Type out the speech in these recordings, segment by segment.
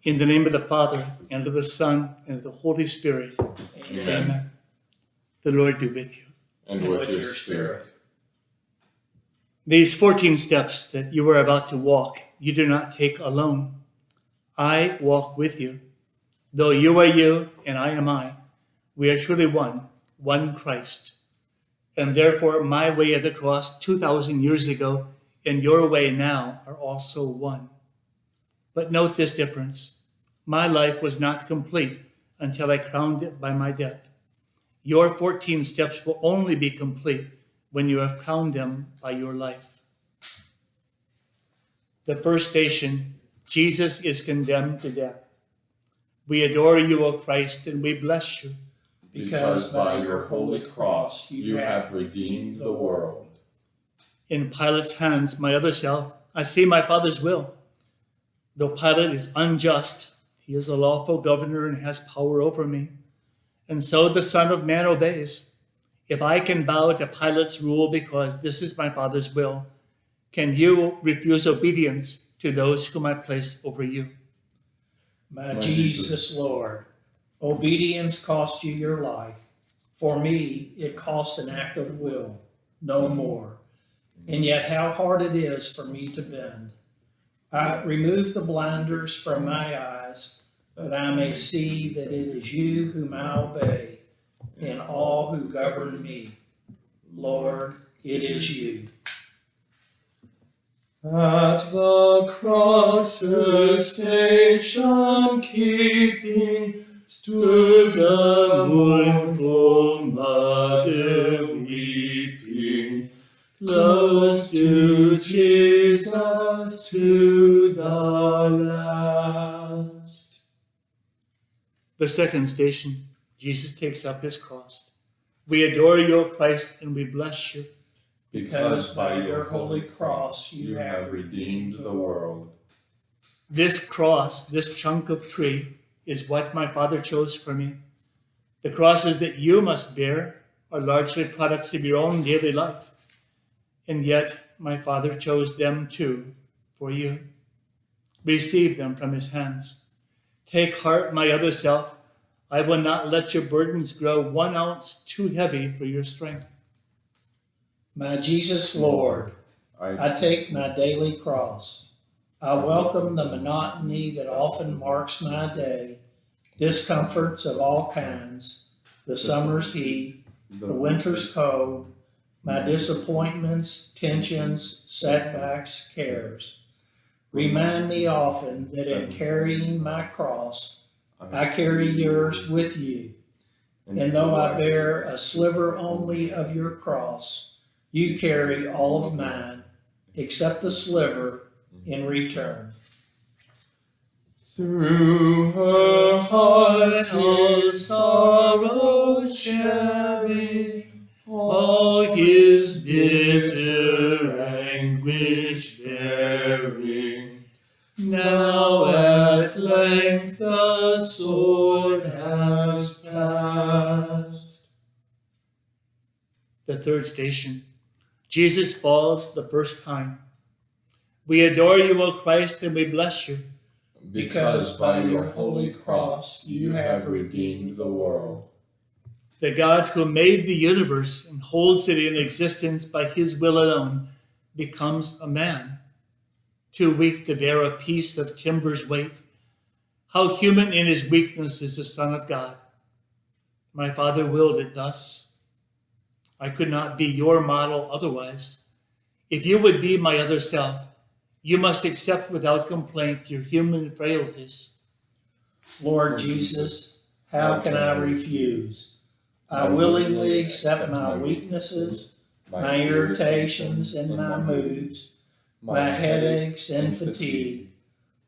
In the name of the Father, and of the Son, and of the Holy Spirit. Amen. The Lord be with you. And with your spirit. These 14 steps that you are about to walk, you do not take alone. I walk with you. Though you are you and I am I, we are truly one Christ. And therefore my way of the cross 2,000 years ago and your way now are also one. But note this difference. My life was not complete until I crowned it by my death. Your 14 steps will only be complete when you have crowned them by your life. The first station, Jesus is condemned to death. We adore you, O Christ, and we bless you. Because by your holy cross you have redeemed the world. In Pilate's hands, my other self, I see my Father's will. Though Pilate is unjust, he is a lawful governor and has power over me. And so the Son of Man obeys. If I can bow to Pilate's rule because this is my Father's will, can you refuse obedience to those whom I place over you? My Jesus, Lord, obedience cost you your life. For me, it cost an act of will, no more. And yet how hard it is for me to bend. I remove the blinders from my eyes, that I may see that it is you whom I obey, and all who govern me. Lord, it is you. At the cross's station keeping stood the mournful mother weeping, close to Jesus to the last. The second station, Jesus takes up his cross. We adore you, O Christ, and we bless you. Because by your holy cross you have redeemed the world. This cross, this chunk of tree, is what my Father chose for me. The crosses that you must bear are largely products of your own daily life. And yet my Father chose them too for you. Receive them from his hands. Take heart, my other self. I will not let your burdens grow 1 ounce too heavy for your strength. My Jesus, Lord, I take my daily cross. I welcome the monotony that often marks my day, discomforts of all kinds, the summer's heat, the winter's cold, my disappointments, tensions, setbacks, cares. Remind me often that in carrying my cross, I carry yours with you. And though I bear a sliver only of your cross, you carry all of mine, except the sliver, in return. Through her heart of sorrow sharing, all his bitter anguish bearing, now at length the sword has passed. The third station, Jesus falls the first time. We adore you, O Christ, and we bless you. Because by your holy cross you have redeemed the world. The God who made the universe and holds it in existence by his will alone becomes a man, too weak to bear a piece of timber's weight. How human in his weakness is the Son of God. My Father willed it thus. I could not be your model otherwise. If you would be my other self, you must accept without complaint your human frailties. Lord Jesus, how can I refuse? I willingly accept my weaknesses, my irritations and my moods, my headaches and fatigue,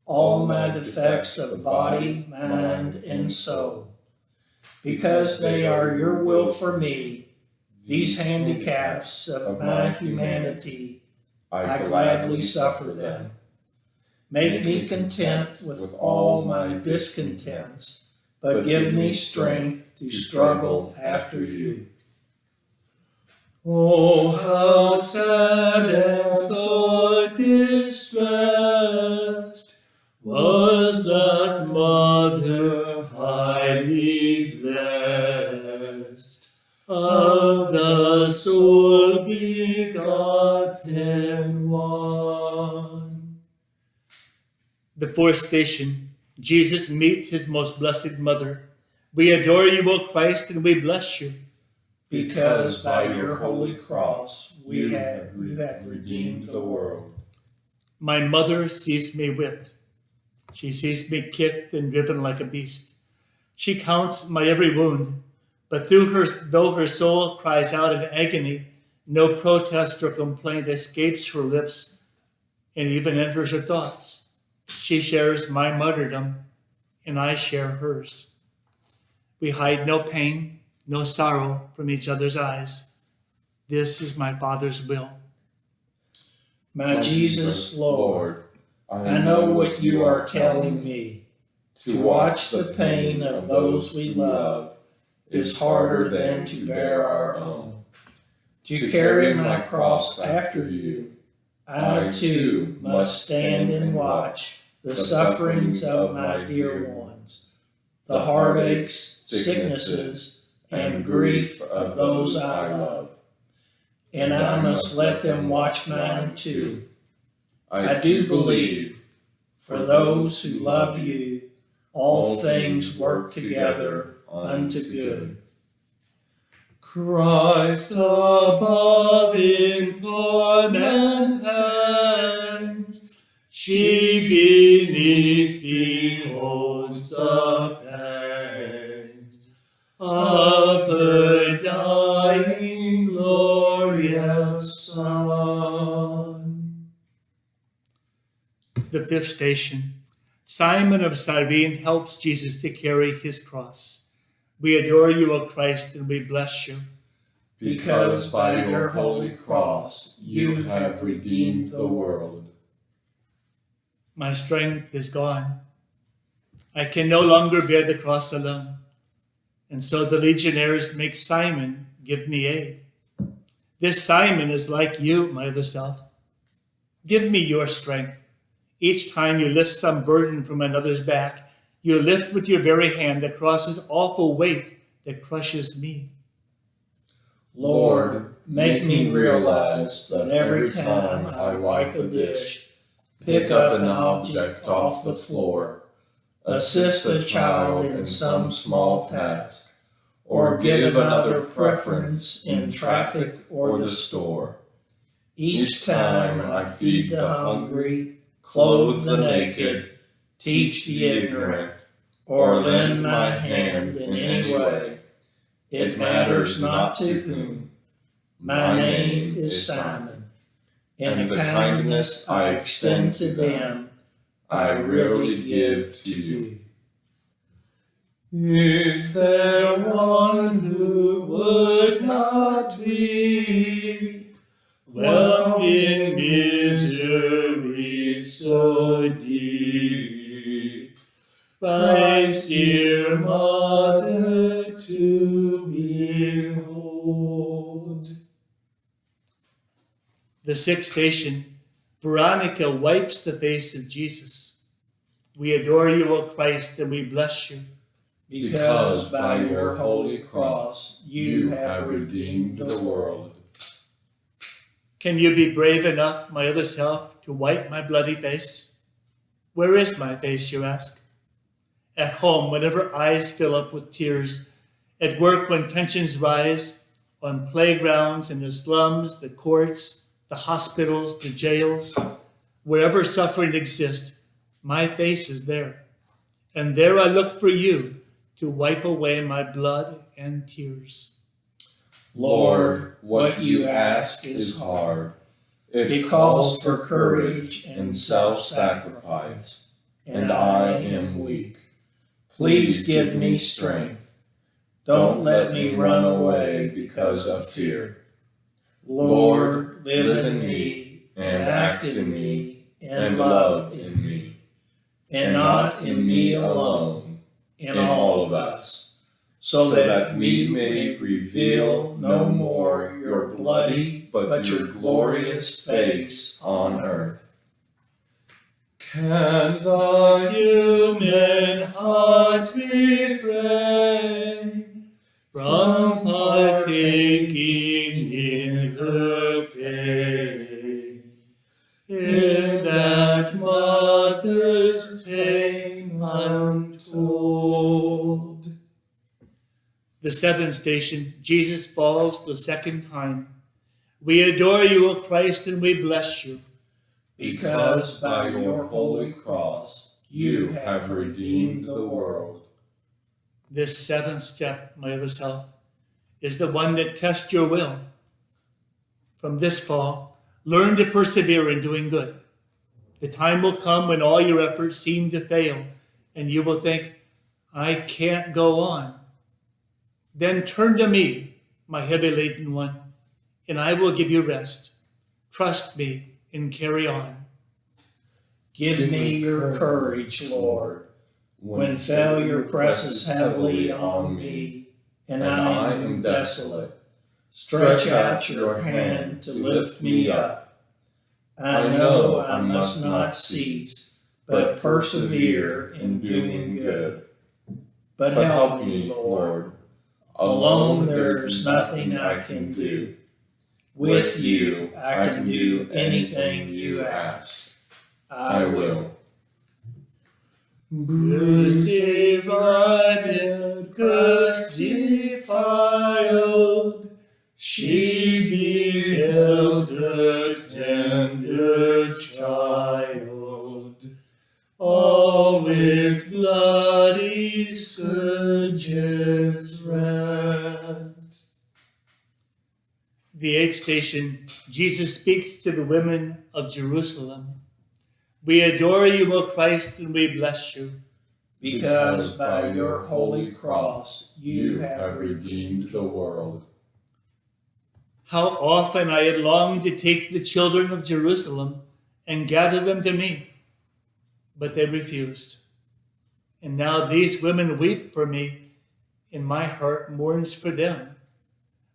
all my defects of body, mind, and soul. Because they are your will for me, these handicaps of my humanity, I gladly suffer them. Make me content with all my discontents, but give me strength to struggle after you. Oh, how sad and sore distressed was that The fourth station, Jesus meets his most blessed mother. We adore you, O Christ, and we bless you. Because by your holy cross you have redeemed the world. My mother sees me whipped. She sees me kicked and driven like a beast. She counts my every wound, but though her soul cries out in agony, no protest or complaint escapes her lips and even enters her thoughts. She shares my martyrdom, and I share hers. We hide no pain, no sorrow from each other's eyes. This is my Father's will. My Jesus, Lord, I know what you are telling me. To watch the pain of those we love is harder than to bear our own. To carry my cross after you, I too must stand and watch the sufferings of my dear ones, the heartaches, sicknesses, and grief of those I love. And I must let them watch mine too. I do believe, for those who love you, all things work together unto good. Christ above in torment hangs, she beneath beholds the pangs of her dying glorious Son. The fifth station, Simon of Cyrene helps Jesus to carry his cross. We adore you, O Christ, and we bless you. Because by your holy cross you have redeemed the world. My strength is gone. I can no longer bear the cross alone. And so the legionaries make Simon give me aid. This Simon is like you, my other self. Give me your strength. Each time you lift some burden from another's back, you lift with your very hand the cross's awful weight that crushes me. Lord, make me realize that every time I wipe a dish, pick up an object off the floor, assist a child in some small task, or give another preference in traffic or the store. Each time I feed the hungry, clothe the naked, teach the ignorant, or lend my hand in any way, it matters not to whom. My name is Simon, and the kindness I extend to them, I really give to you. Is there one who would not weep, whelmed in misery so deep? Christ's dear mother to behold. The sixth station, Veronica wipes the face of Jesus. We adore you, O Christ, and we bless you. Because by your holy cross you have redeemed the world. Can you be brave enough, my other self, to wipe my bloody face? Where is my face, you ask? At home, whenever eyes fill up with tears, at work when tensions rise, on playgrounds, in the slums, the courts, the hospitals, the jails, wherever suffering exists, my face is there. And there I look for you to wipe away my blood and tears. Lord, what you ask is hard. It calls for courage and self-sacrifice, and I am weak. Please give me strength. Don't let me run away because of fear. Lord, live in me, and act in me, and love in me, and not in me alone, in all of us, so that we may reveal no more your bloody but your glorious face on earth. Can the human heart refrain from partaking in her pain? In that mother's pain untold. The seventh station, Jesus falls the second time. We adore you, O Christ, and we bless you. Because by your holy cross you have redeemed the world. This seventh step, my other self, is the one that tests your will. From this fall, learn to persevere in doing good. The time will come when all your efforts seem to fail, and you will think, I can't go on. Then turn to me, my heavy-laden one, and I will give you rest. Trust me and carry on. Give me your courage, Lord, when failure presses heavily on me, and I am desolate. Stretch out your hand to lift me up. I know I must not cease, but persevere in doing good. But help me, Lord. Alone there's nothing I can do. With you I can do anything you ask. I will. Bruised, divided, cursed, defiled, she beheld her tender child, all with bloody scourges rent. The eighth station, Jesus speaks to the women of Jerusalem. We adore you, O Christ, and we bless you. Because by your holy cross you have redeemed the world. How often I had longed to take the children of Jerusalem and gather them to me, but they refused. And now these women weep for me, and my heart mourns for them,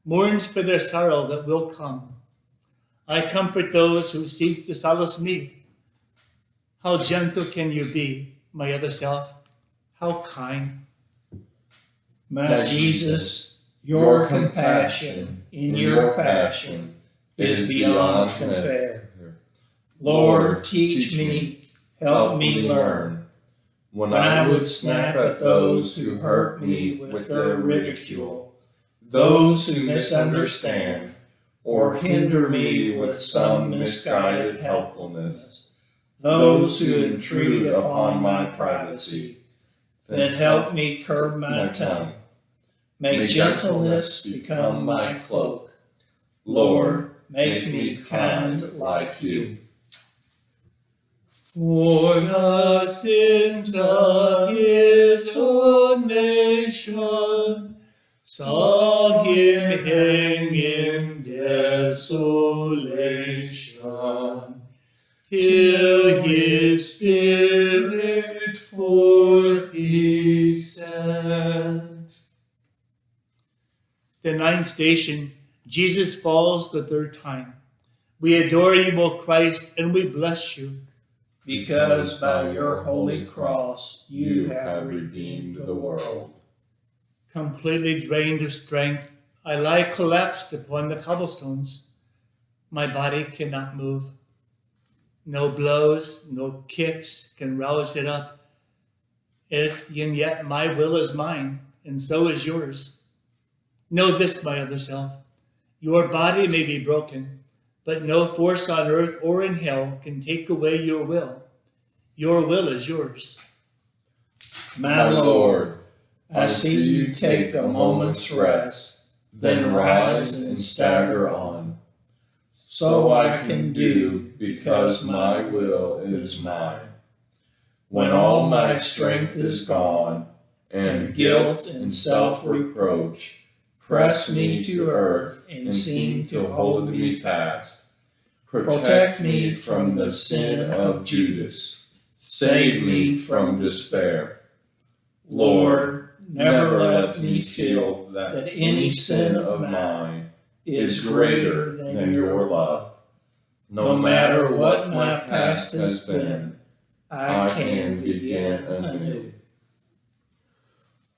mourns for their sorrow that will come. I comfort those who seek to solace me. How gentle can you be, my other self? How kind. My Jesus, your compassion in your passion is beyond compare. Lord, teach me, help me learn. When I would snap at those who hurt me with their ridicule, those who misunderstand or hinder me with some misguided helpfulness, those who intrude upon my privacy, then help me curb my tongue. May gentleness become my cloak. Lord, make me kind like you. For the sins of his own nation saw him hang in desolation, till his spirit forth he sent. The ninth station, Jesus falls the third time. We adore you, O Christ, and we bless you. Because by your holy cross you have redeemed the world. Completely drained of strength, I lie collapsed upon the cobblestones. My body cannot move. No blows, no kicks can rouse it up. And yet my will is mine, and so is yours. Know this, my other self. Your body may be broken, but no force on earth or in hell can take away your will. Your will is yours. My Lord, I see you take a moment's rest, then rise and stagger on. So I can do, because my will is mine. When all my strength is gone, and guilt and self-reproach press me to earth and seem to hold me fast, protect me from the sin of Judas. Save me from despair. Lord, never let me feel that any sin of mine is greater than your love. No matter what my past has been, I can begin anew.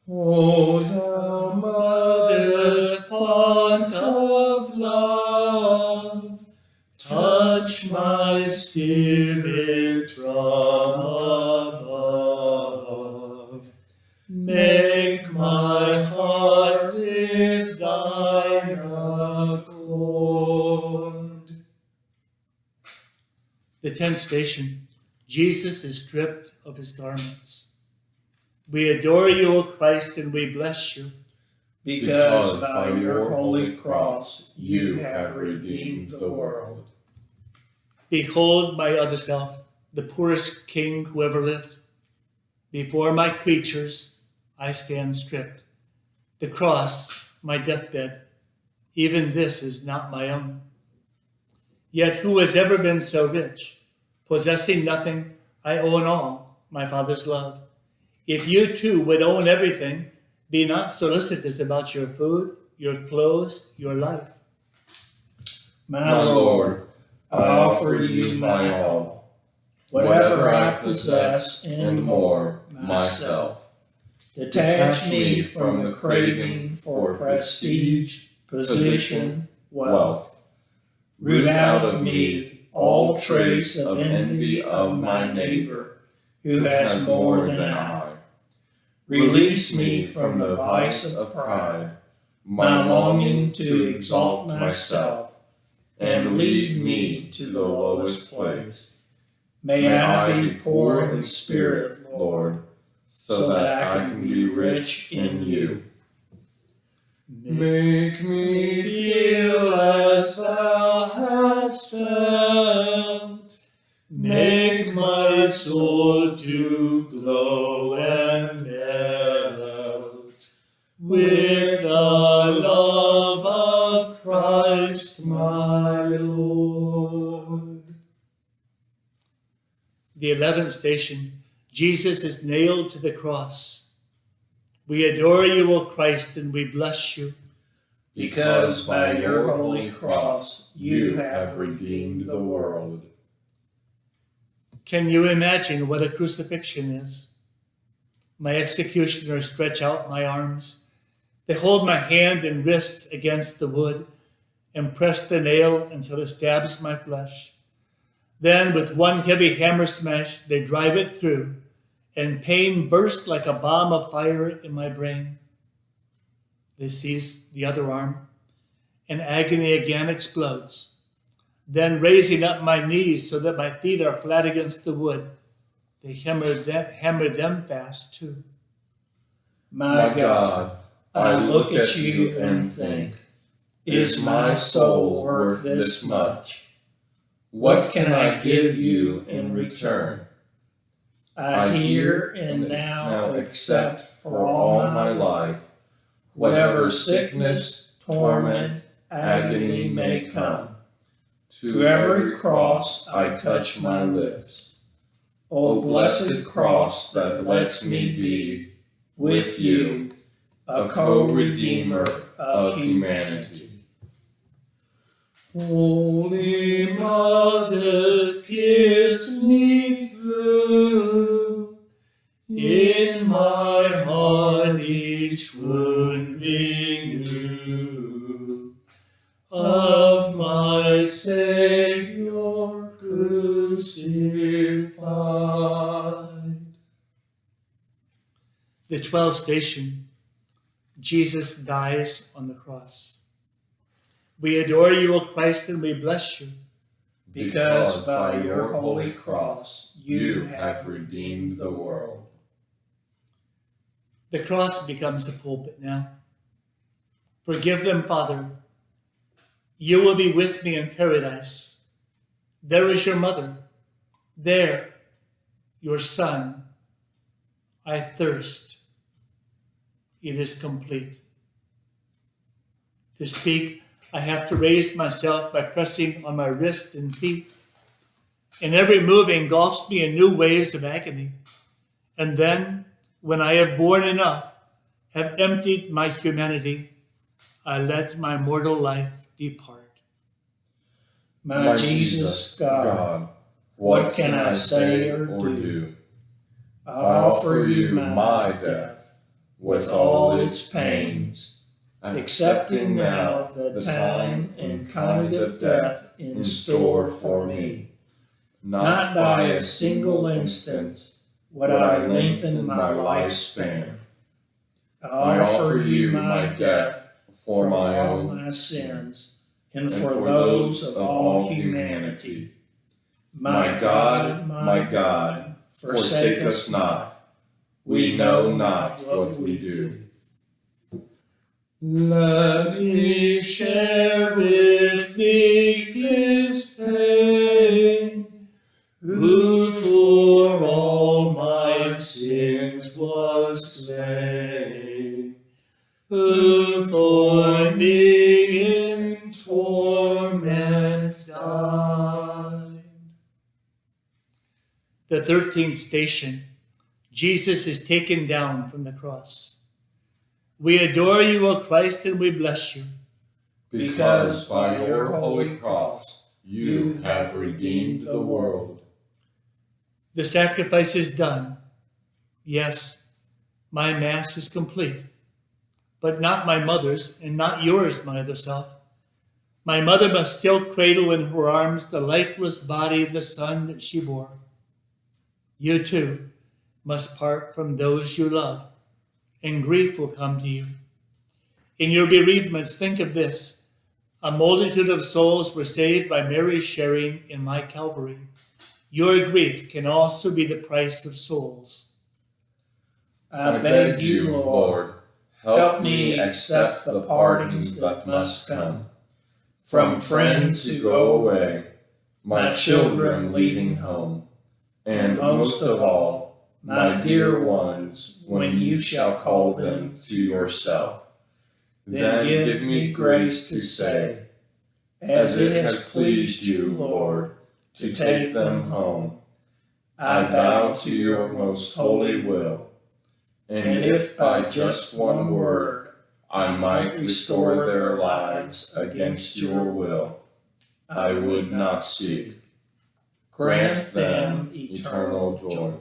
O thou mother, font of love, touch my spirit from above. 10th station, Jesus is stripped of his garments. We adore you, O Christ, and we bless you. Because by your holy cross you have redeemed the world. Behold my other self, the poorest king who ever lived. Before my creatures I stand stripped. The cross, my deathbed, even this is not my own. Yet who has ever been so rich? Possessing nothing, I own all, my Father's love. If you too would own everything, be not solicitous about your food, your clothes, your life. My Lord, I offer you my all, whatever I possess and more, myself. Detach me from the craving for prestige, position, wealth. Root out of me all trace of envy of my neighbor who has more than I. Release me from the vice of pride, my longing to exalt myself, and lead me to the lowest place. May I be poor in spirit, Lord, so that I can be rich in you. Make me feel as thou hast felt. Make my soul to glow and melt with the love of Christ my Lord. The 11th station, Jesus is nailed to the cross. We adore you, O Christ, and we bless you. Because by your holy cross you have redeemed the world. Can you imagine what a crucifixion is? My executioners stretch out my arms. They hold my hand and wrist against the wood and press the nail until it stabs my flesh. Then, with one heavy hammer smash, they drive it through, and pain bursts like a bomb of fire in my brain. They seize the other arm, and agony again explodes. Then, raising up my knees so that my feet are flat against the wood, they hammer them fast too. My God, I look at you and think, is my soul worth this much? What can I give you in return? I here and now accept for all my life whatever sickness, torment, agony may come. To every cross I touch my lips. O blessed cross that lets me be, with you, a co-redeemer of humanity. Holy Mother, pierce me through. In my heart each wound being new. Of my Savior crucified. The 12th station, Jesus dies on the cross. We adore you, O Christ, and we bless you. Because by your holy cross you have redeemed the world. The cross becomes the pulpit now. Forgive them, Father. You will be with me in paradise. There is your mother. There, your son. I thirst. It is complete. To speak, I have to raise myself by pressing on my wrists and feet. And every move engulfs me in new waves of agony. And then, when I have borne enough, have emptied my humanity, I let my mortal life depart. My Jesus, God, what can I say or do? I offer you my death with all its pains, accepting now the time and kind of death in store for me. Not by a single instant would I lengthen my lifespan. I offer you my death for all my sins and for those of all humanity. My God, forsake us not. We know not what we do. Let me share with thee his pain, who for all my sins was slain, who for me in torment died. The 13th station, Jesus is taken down from the cross. We adore you, O Christ, and we bless you. Because by your holy cross you have redeemed the world. The sacrifice is done. Yes, my Mass is complete, but not my mother's and not yours, my other self. My mother must still cradle in her arms the lifeless body of the Son that she bore. You too must part from those you love, and grief will come to you. In your bereavements, think of this. A multitude of souls were saved by Mary's sharing in my Calvary. Your grief can also be the price of souls. I beg you, Lord, help me accept the partings that must come. From friends who go away, my children leaving home, and most of all, my dear ones, when you shall call them to yourself. Then give me grace to say, as it has pleased you, Lord, to take them home, I bow to your most holy will. And if by just one word I might restore their lives against your will, I would not speak. Grant them eternal joy.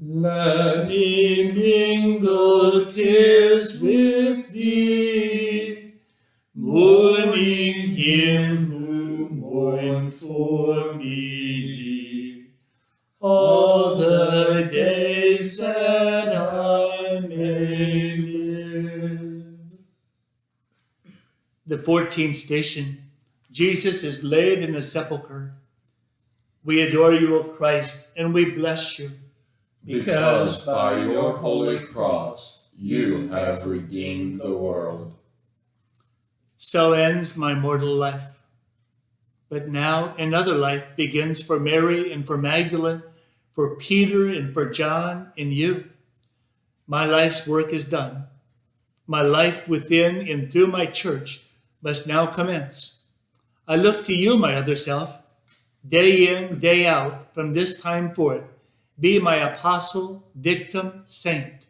Let me mingle tears with thee, mourning him who mourned for me, all the days that I may live. The 14th station, Jesus is laid in a sepulchre. We adore you, O Christ, and we bless you. Because by your holy cross you have redeemed the world. So ends my mortal life. But now another life begins for Mary and for Magdalene, for Peter and for John and you. My life's work is done. My life within and through my church must now commence. I look to you, my other self, day in, day out, from this time forth. Be my apostle, victim, saint.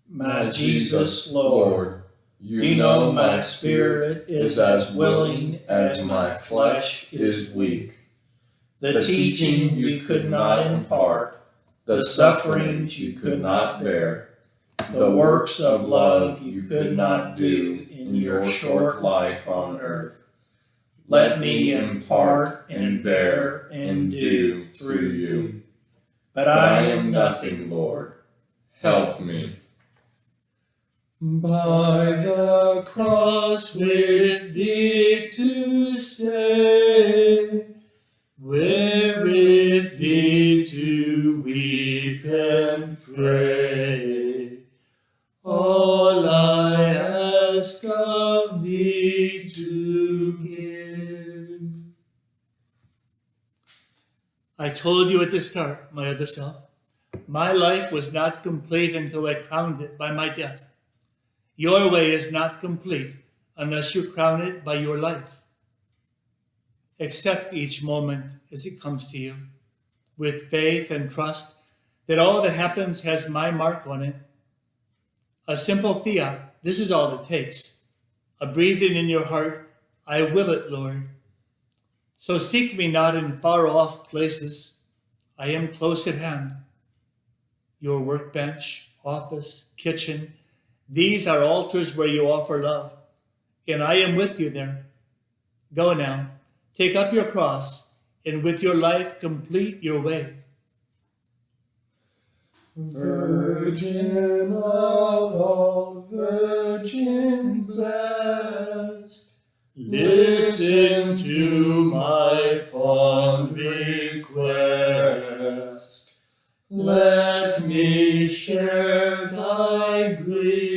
My Jesus, Lord, you know my spirit is as willing as my flesh is weak. The teaching you could not impart, the sufferings you could not bear, the works of love you could not do in your short life on earth. Let me impart and bear and do through you. But I am nothing, Lord. Help me. By the cross with thee to stay, where with thee to weep and pray, all I ask of thee to give. I told you at the start, my other self, my life was not complete until I crowned it by my death. Your way is not complete unless you crown it by your life. Accept each moment as it comes to you, with faith and trust that all that happens has my mark on it. A simple fiat, this is all it takes. A breathing in your heart, I will it, Lord. So seek me not in far-off places. I am close at hand. Your workbench, office, kitchen, these are altars where you offer love, and I am with you there. Go now, take up your cross, and with your life complete your way. Virgin of all virgins blessed, Listen to my Father. Let me share thy grief.